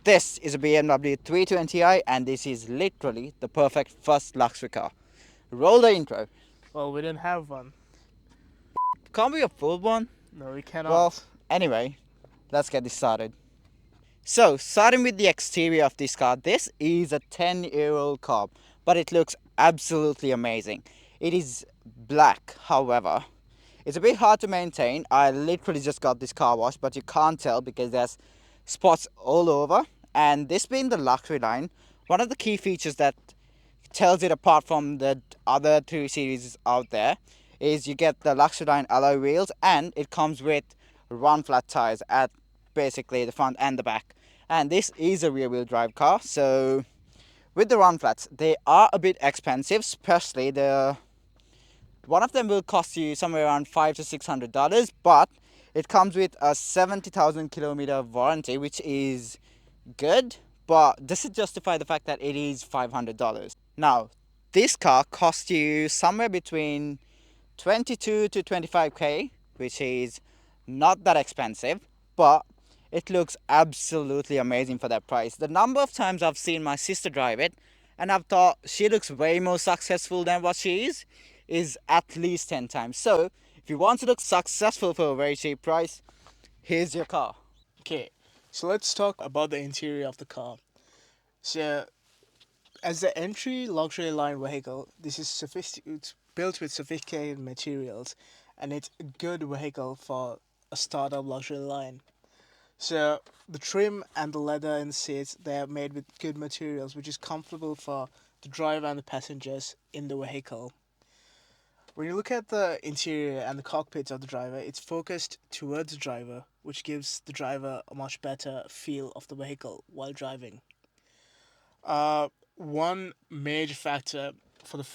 This is a BMW 320i and this is literally the perfect first luxury car. Roll the intro. Well, we didn't have one. Can't be a full one? No, we Well, cannot. anyway, let's get this started. So, starting with the exterior of this car, this is a 10-year-old car, but it looks absolutely amazing. It is black, however. It's a bit hard to maintain. I literally just got this car washed, but you can't tell because there's spots all over. And this being the luxury line, one of the key features that tells it apart from the other two series out there is you get the luxury line alloy wheels and it comes with run flat tires at basically the front and the back. And this is a rear wheel drive car, so with the run flats they are a bit expensive, especially the one of them will cost you somewhere around $500 to $600, but it comes with a 70,000 kilometer warranty, which is good, but does it justify the fact that it is $500? Now, this car costs you somewhere between 22 to 25k, which is not that expensive, but it looks absolutely amazing for that price. The number of times I've seen my sister drive it and I've thought she looks way more successful than what she is at least 10 times. So, if you want to look successful for a very cheap price, here's your car. Okay, so let's talk about the interior of the car. So, as the entry luxury line vehicle, this is it's built with sophisticated materials, and it's a good vehicle for a startup luxury line. So, the trim and the leather and seats, they are made with good materials, which is comfortable for the driver and the passengers in the vehicle. When you look at the interior and the cockpits of the driver, it's focused towards the driver, which gives the driver a much better feel of the vehicle while driving. One major factor for the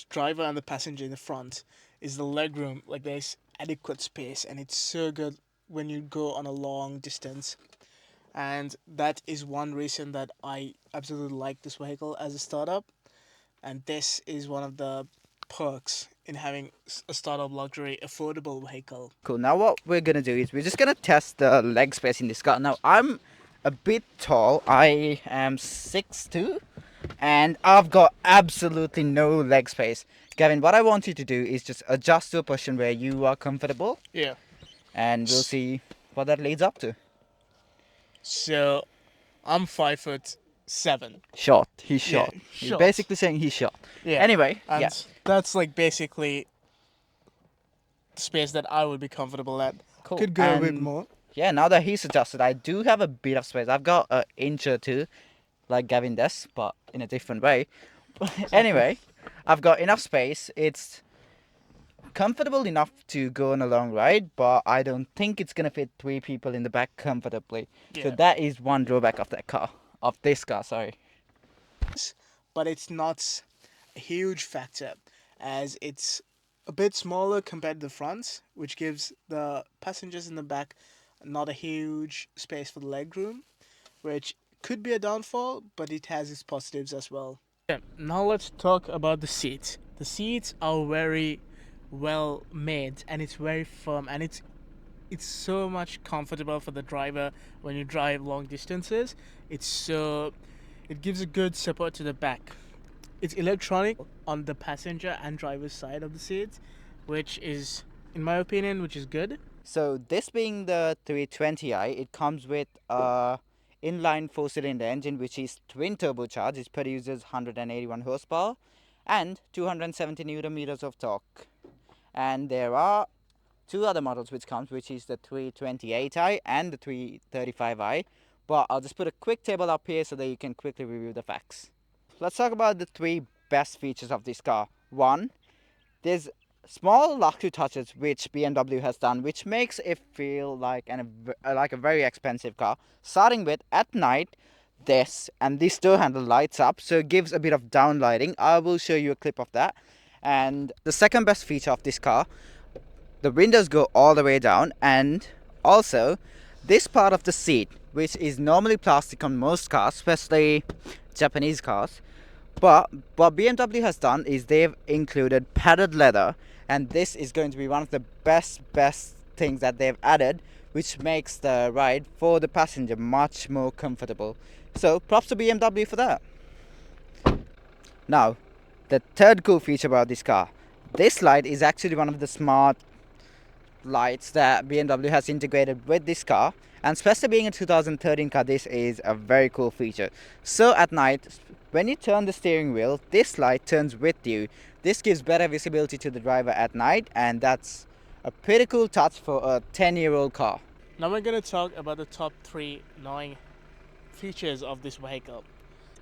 driver and the passenger in the front is the legroom. Like, there's adequate space, and it's so good when you go on a long distance. And that is one reason that I absolutely like this vehicle as a startup. And this is one of the perks in having a startup luxury affordable vehicle. Cool. Now what we're gonna do is we're just gonna test the leg space in this car. Now I'm a bit tall. I am 6'2", and I've got absolutely no leg space. Gavin, what I want you to do is just adjust to a position where you are comfortable, Yeah. and we'll see what that leads up to. So I'm 5'7". Short. He's Yeah, short. He's short. basically saying he's short. Yeah. Anyway, And yeah. that's like basically the space that I would be comfortable at. Cool. Could go a bit more. Yeah, now that he's adjusted, I do have a bit of space. I've got an inch or two, like Gavin does, but in a different way. Anyway, I've got enough space. It's comfortable enough to go on a long ride, but I don't think it's gonna fit 3 people in the back comfortably. So Yeah. that is one drawback of that car, of this car. Sorry. But it's not a huge factor, as it's a bit smaller compared to the front, which gives the passengers in the back not a huge space for the legroom, which could be a downfall, but it has its positives as well. Yeah, now let's talk about the seats. The seats are very well made, and it's very firm, and it's so much comfortable for the driver when you drive long distances. It gives a good support to the back. It's electronic on the passenger and driver's side of the seats, which is, in my opinion, which is good. So this being the 320i, it comes with a inline 4-cylinder engine which is twin turbocharged. It produces 181 horsepower and 270 newton meters of torque. And there are two other models which comes, which is the 328i and the 335i. But I'll just put a quick table up here so that you can quickly review the facts. Let's talk about the 3 best features of this car. One, there's small luxury touches which BMW has done, which makes it feel like a very expensive car. Starting with, at night, this door handle lights up, so it gives a bit of downlighting. I will show you a clip of that. And the second best feature of this car, the windows go all the way down, and also this part of the seat, which is normally plastic on most cars, especially Japanese cars, but what BMW has done is they've included padded leather, and this is going to be one of the best things that they've added, which makes the ride for the passenger much more comfortable. So props to BMW for that. Now, the third cool feature about this car, this light is actually one of the smart lights that BMW has integrated with this car, and especially being a 2013 car, this is a very cool feature. So at night, when you turn the steering wheel, this light turns with you. This gives better visibility to the driver at night, and that's a pretty cool touch for a 10-year-old car. Now we're going to talk about the top 3 annoying features of this vehicle.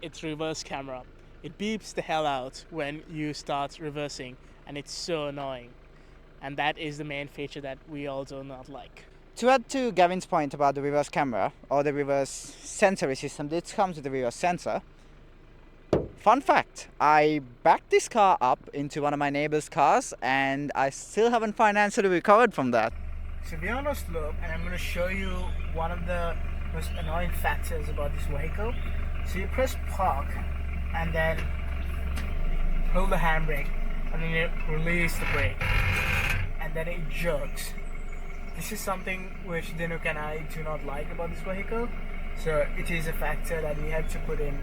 Its reverse camera. It beeps the hell out when you start reversing, and it's so annoying. And that is the main feature that we all do not like. To add to Gavin's point about the reverse camera or the reverse sensory system, this comes with the reverse sensor. Fun fact, I backed this car up into one of my neighbor's cars and I still haven't financially recovered from that. So be on a slope, and I'm going to show you one of the most annoying factors about this vehicle. So you press park and then hold the handbrake and then you release the brake and then it jerks. This is something which Dinuk and I do not like about this vehicle, so it is a factor that we have to put in.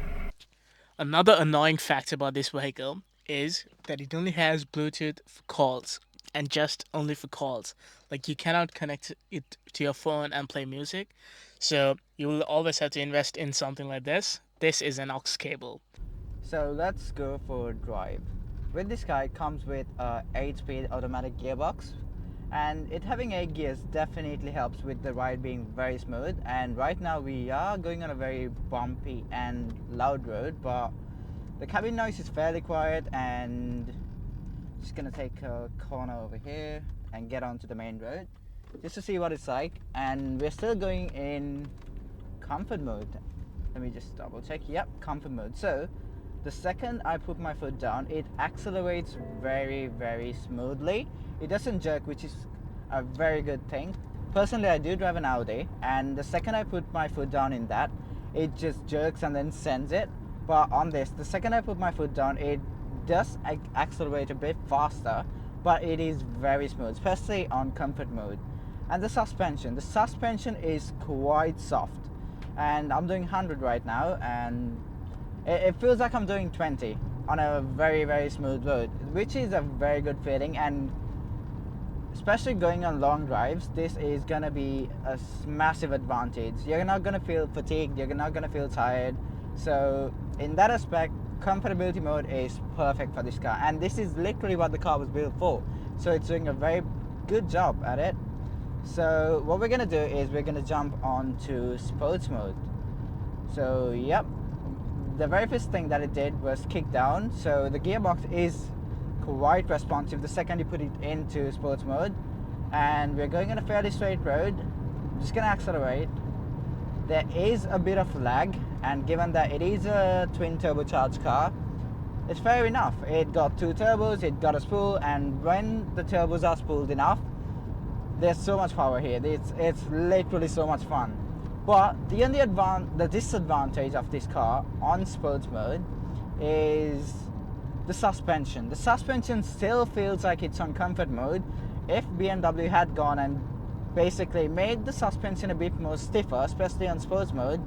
Another annoying factor about this vehicle is that it only has Bluetooth for calls, and just only for calls. Like, you cannot connect it to your phone and play music, so you will always have to invest in something like this. This is an aux cable. So let's go for a drive. With this car, it comes with a 8-speed automatic gearbox, and it having 8 gears definitely helps with the ride being very smooth. And right now we are going on a very bumpy and loud road, but the cabin noise is fairly quiet, and just gonna take a corner over here and get onto the main road just to see what it's like. And we're still going in comfort mode. Let me just double check. Yep, comfort mode. So the second I put my foot down, it accelerates very, very smoothly. It doesn't jerk, which is a very good thing. Personally, I do drive an Audi, and the second I put my foot down in that, it just jerks and then sends it. But on this, the second I put my foot down, it does accelerate a bit faster, but it is very smooth, especially on comfort mode. And the suspension is quite soft, and I'm doing 100 right now, and it feels like I'm doing 20 on a very, very smooth road, which is a very good feeling. And especially going on long drives, this is gonna be a massive advantage. You're not gonna feel fatigued, you're not gonna feel tired. So in that aspect, comfortability mode is perfect for this car, and this is literally what the car was built for. So it's doing a very good job at it. So what we're gonna do is we're gonna jump on to sports mode. So yep, the very first thing that it did was kick down. So the gearbox is quite responsive the second you put it into sports mode, and we're going on a fairly straight road. I'm just gonna accelerate. There is a bit of lag, and given that it is a twin turbocharged car, it's fair enough. It got 2 turbos, it got a spool, and when the turbos are spooled enough, there's so much power here. It's literally so much fun. But the disadvantage of this car on sports mode is the suspension. The suspension still feels like it's on comfort mode. If BMW had gone and basically made the suspension a bit more stiffer, especially on sports mode,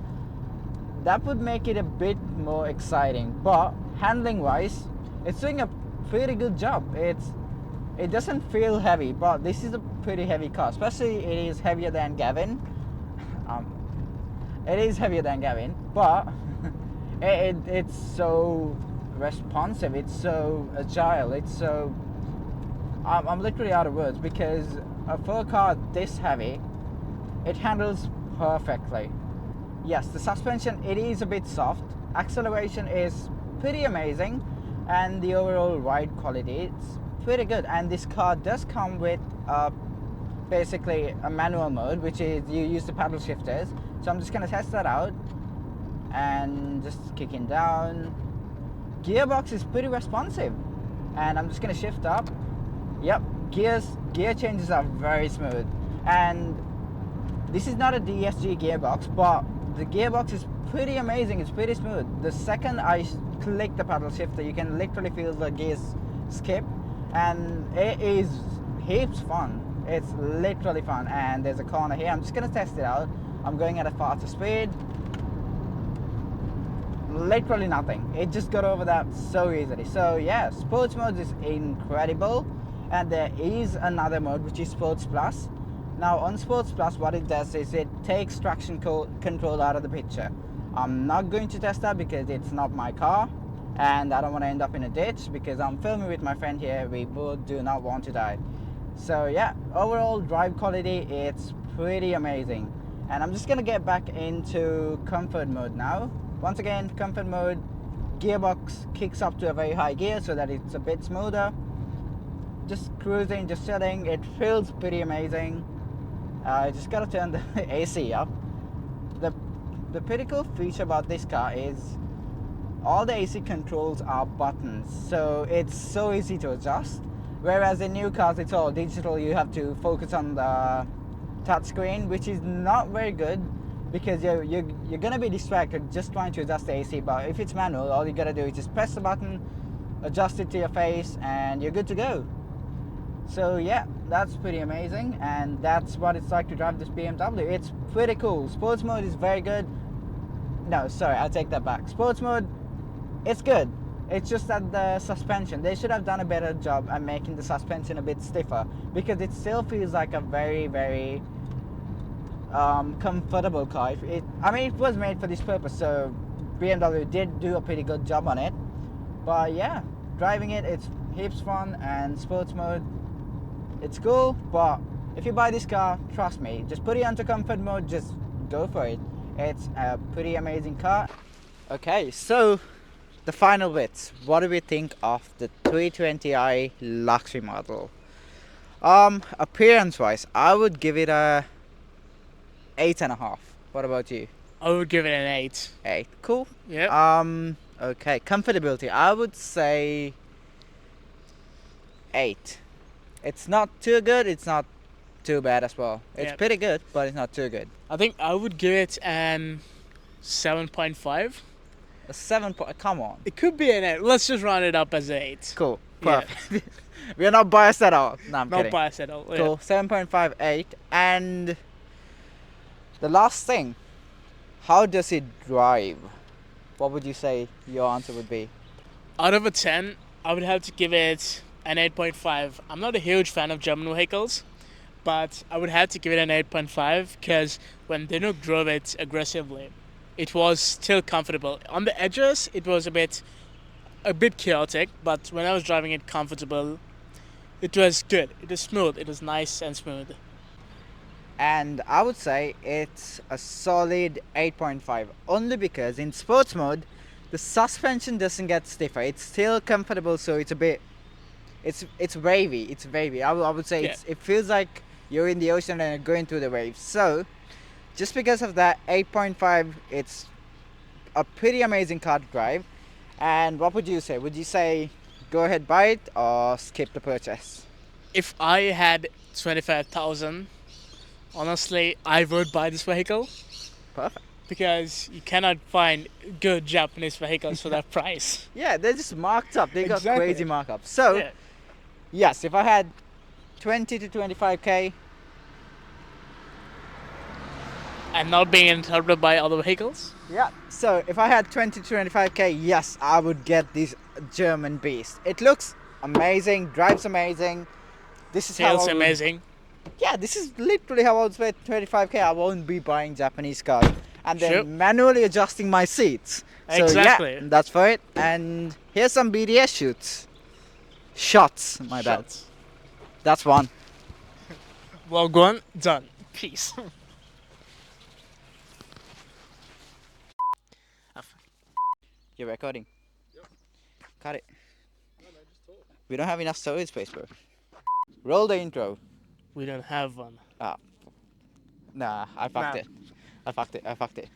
that would make it a bit more exciting. But handling wise, it's doing a pretty good job. It doesn't feel heavy, but this is a pretty heavy car, especially it is heavier than Gavin. It is heavier than Gavin, but it's so responsive, it's so agile, I'm literally out of words, because for a car this heavy, it handles perfectly. Yes, the suspension, it is a bit soft, acceleration is pretty amazing, and the overall ride quality, it's pretty good. And this car does come with basically a manual mode, which is you use the paddle shifters. So I'm just going to test that out and just kicking down. Gearbox is pretty responsive, and I'm just going to shift up. Yep, gear changes are very smooth, and this is not a DSG gearbox, but the gearbox is pretty amazing. It's pretty smooth. The second I click the paddle shifter, you can literally feel the gears skip, and it is heaps fun. It's literally fun. And there's a corner here. I'm just gonna test it out. I'm going at a faster speed. Literally nothing. It just got over that so easily. So yeah, sports mode is incredible. And there is another mode which is Sports Plus. Now on Sports Plus, what it does is it takes traction control out of the picture. I'm not going to test that because it's not my car, and I don't want to end up in a ditch because I'm filming with my friend here. We both do not want to die. So yeah, overall drive quality, it's pretty amazing. And I'm just gonna get back into comfort mode now. Once again, comfort mode, gearbox kicks up to a very high gear so that it's a bit smoother. Just cruising, just chilling, it feels pretty amazing. I just gotta turn the AC up. The pretty cool feature about this car is all the AC controls are buttons, so it's so easy to adjust. Whereas in new cars, it's all digital. You have to focus on the touchscreen, which is not very good because you're gonna be distracted just trying to adjust the AC. But if it's manual, all you gotta do is just press the button, adjust it to your face, and you're good to go. So yeah, that's pretty amazing, and that's what it's like to drive this BMW. It's pretty cool. Sports mode is very good. No, sorry, I'll take that back. Sports mode, it's good. It's just that the suspension, they should have done a better job at making the suspension a bit stiffer because it still feels like a very, very comfortable car. I mean, it was made for this purpose, so BMW did do a pretty good job on it. But yeah, driving it, it's heaps fun, and sports mode, it's cool. But if you buy this car, trust me, just put it onto comfort mode, just go for it. It's a pretty amazing car. Okay, so the final bits. What do we think of the 320i luxury model? Appearance wise, I would give it a 8.5. What about you? I would give it an 8. 8. Cool. Yep. Okay, comfortability, I would say 8. It's not too good, it's not too bad as well. It's Yep. pretty good, but it's not too good. I think I would give it an 7.5. A 7 come on. It could be an 8. Let's just round it up as an 8. Cool. Yeah. Perfect. We are not biased at all. No, I'm Not kidding. biased at all. Yeah. Cool. 7.58. And the last thing, how does it drive? What would you say your answer would be? Out of a 10, I would have to give it an 8.5. I'm not a huge fan of German vehicles, but I would have to give it an 8.5 because when Dinuk drove it aggressively, it was still comfortable. On the edges, it was a bit chaotic, but when I was driving it comfortable, it was good. It was smooth. It was nice and smooth. And I would say it's a solid 8.5, only because in sports mode the suspension doesn't get stiffer. It's still comfortable, so it's a bit it's wavy. It's wavy. I would say Yeah. it feels like you're in the ocean and you're going through the waves. So just because of that, 8.5, it's a pretty amazing car to drive. And what would you say? Would you say go ahead, buy it, or skip the purchase? If I had 25,000, honestly, I would buy this vehicle Perfect. because you cannot find good Japanese vehicles for that price. Yeah, they're just marked up. They got Exactly. crazy markups. So Yeah. yes, if I had 20 to 25k, And not being interrupted by other vehicles. yeah. So if I had 20 to 25k, yes, I would get this German beast. It looks amazing, drives amazing. This is how Feels I would- amazing. Yeah, this is literally how I would spend 25k. I won't be buying Japanese cars and then Sure. manually adjusting my seats. So Exactly. yeah, that's for it. And here's some BDS shots. My bad. Shots. That's one. Well, gone, done. Peace. You're recording. Cut it. We don't have enough storage space, bro. Roll the intro. We don't have one. Nah, I fucked Nah. it. I fucked it.